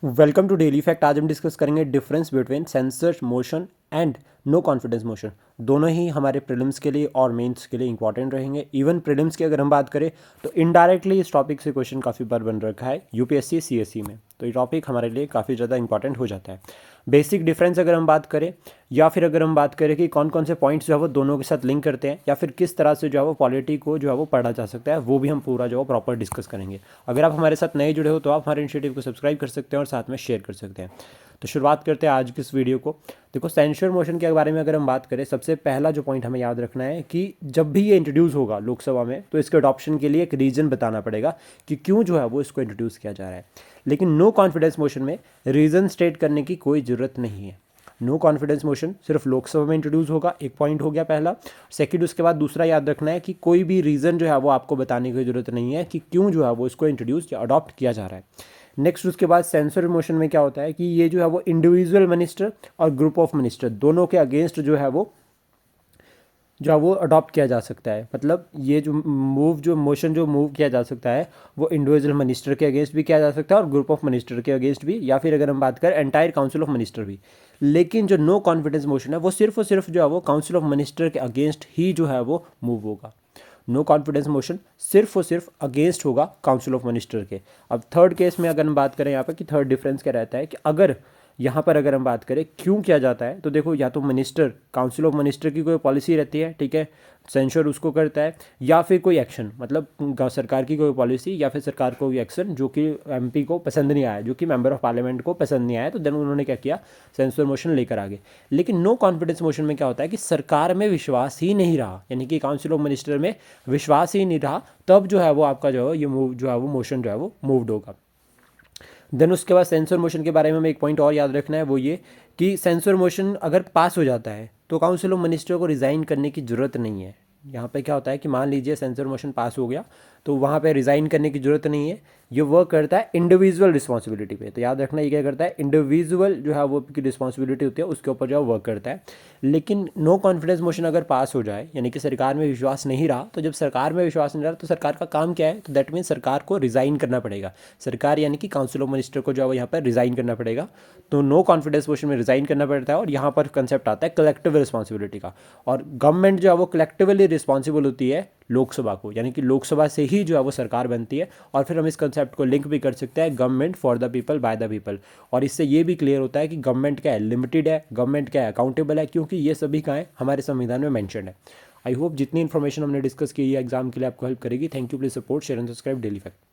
Welcome to daily fact. आज हम discuss करेंगे difference between censure motion and no confidence motion. दोनों ही हमारे प्रीलिम्स के लिए और मेंस के लिए इंपॉर्टेंट रहेंगे। इवन प्रीलिम्स की अगर हम बात करें तो इनडायरेक्टली इस टॉपिक से क्वेश्चन काफ़ी बार बन रखा है यूपीएससी सीएसई में, तो ये टॉपिक हमारे लिए काफ़ी ज़्यादा इंपॉर्टेंट हो जाता है। बेसिक डिफरेंस अगर हम बात करें या फिर अगर हम बात करें कि कौन कौन से पॉइंट्स जो है वो दोनों के साथ लिंक करते हैं या फिर किस तरह से जो है वो पॉलिटी को जो है वो पढ़ा जा सकता है, वो भी हम पूरा जो है प्रॉपर डिस्कस करेंगे। अगर आप हमारे साथ नए जुड़े हो तो आप हमारे इनिशिएटिव को सब्सक्राइब कर सकते हैं और साथ में शेयर कर सकते हैं। तो शुरुआत करते हैं आज की इस वीडियो को। देखो, सेंसर मोशन के बारे में अगर हम बात करें, सबसे पहला जो पॉइंट हमें याद रखना है कि जब भी ये इंट्रोड्यूस होगा लोकसभा में तो इसके अडॉप्शन के लिए एक रीज़न बताना पड़ेगा कि क्यों जो है वो इसको इंट्रोड्यूस किया जा रहा है। लेकिन नो कॉन्फिडेंस मोशन में रीज़न स्टेट करने की कोई ज़रूरत नहीं है। नो कॉन्फिडेंस मोशन सिर्फ लोकसभा में इंट्रोड्यूस होगा, एक पॉइंट हो गया पहला। सेकंड, उसके बाद दूसरा याद रखना है कि कोई भी रीज़न जो है वो आपको बताने की ज़रूरत नहीं है कि क्यों जो है वो इसको इंट्रोड्यूस या अडॉप्ट किया जा रहा है। नेक्स्ट, उसके बाद सेंसर मोशन में क्या होता है कि ये जो है वो इंडिविजुअल मिनिस्टर और ग्रुप ऑफ मिनिस्टर दोनों के अगेंस्ट जो है वो अडॉप्ट किया जा सकता है। मतलब ये जो मोशन जो मूव किया जा सकता है वो इंडिविजुअल मिनिस्टर के अगेंस्ट भी किया जा सकता है और ग्रुप ऑफ मिनिस्टर के अगेंस्ट भी, या फिर अगर हम बात करें एंटायर काउंसिल ऑफ मिनिस्टर भी। लेकिन जो नो कॉन्फिडेंस मोशन है वो सिर्फ और सिर्फ जो है वो काउंसिल ऑफ मिनिस्टर के अगेंस्ट ही जो है वो मूव होगा। नो कॉन्फिडेंस मोशन सिर्फ और सिर्फ अगेंस्ट होगा काउंसिल ऑफ मिनिस्टर के। अब थर्ड केस में अगर हम बात करें यहाँ पर कि थर्ड डिफरेंस क्या रहता है कि अगर यहाँ पर अगर हम बात करें क्यों किया जाता है, तो देखो, या तो मिनिस्टर काउंसिल ऑफ मिनिस्टर की कोई पॉलिसी रहती है, ठीक है, सेंसर उसको करता है, या फिर कोई एक्शन, मतलब सरकार की कोई पॉलिसी या फिर सरकार को कोई एक्शन जो कि एमपी को पसंद नहीं आया, जो कि मेंबर ऑफ पार्लियामेंट को पसंद नहीं आया, तो देन उन्होंने क्या किया, सेंसर मोशन लेकर आगे। लेकिन नो कॉन्फिडेंस मोशन में क्या होता है कि सरकार में विश्वास ही नहीं रहा, यानी कि काउंसिल ऑफ मिनिस्टर में विश्वास ही नहीं रहा, तब जो है वो आपका जो है ये मूव जो है वो मोशन जो है वो मूव्ड होगा। देन उसके बाद सेंसर मोशन के बारे में हमें एक पॉइंट और याद रखना है, वो ये कि सेंसर मोशन अगर पास हो जाता है तो काउंसिल ऑफ मिनिस्टर को रिज़ाइन करने की ज़रूरत नहीं है। यहाँ पे क्या होता है कि मान लीजिए सेंसर मोशन पास हो गया तो वहाँ पे रिज़ाइन करने की ज़रूरत नहीं है। ये वर्क करता है इंडिविजुअल रिस्पॉन्सिबिलिटी पे, तो याद रखना ये क्या करता है, इंडिविजुअल जो है वो की रिस्पॉन्सिबिलिटी होती है उसके ऊपर जो है वर्क करता है। लेकिन नो कॉन्फिडेंस मोशन अगर पास हो जाए, यानी कि सरकार में विश्वास नहीं रहा, तो जब सरकार में विश्वास नहीं रहा तो सरकार का काम क्या है, तो दैट मीन सरकार को रिज़ाइन करना पड़ेगा। सरकार यानी कि काउंसिल ऑफ मिनिस्टर को जो है यहाँ पर रिज़ाइन करना पड़ेगा। तो नो कॉन्फिडेंस मोशन में रिज़ाइन करना पड़ता है और यहाँ पर कंसेप्ट आता है कलेक्टिव रिस्पॉन्सिबिलिटी का। और गवर्नमेंट जो है वो कलेक्टिवली रिस्पॉन्सिबल होती है लोकसभा को, यानी कि लोकसभा से ही जो है वो सरकार बनती है। और फिर हम इस कंसेप्ट को लिंक भी कर सकते हैं government for the people by the people, और इससे ये भी क्लियर होता है कि गवर्नमेंट क्या है, लिमिटेड है, गवर्नमेंट क्या है, अकाउंटेबल है, क्योंकि ये सभी का है हमारे संविधान में मेंशन है। आई होप जितनी इन्फॉर्मेशन हमने डिस्कस की है एग्जाम के लिए आपको हेल्प करेगी। Thank you, please support, share and subscribe daily fact.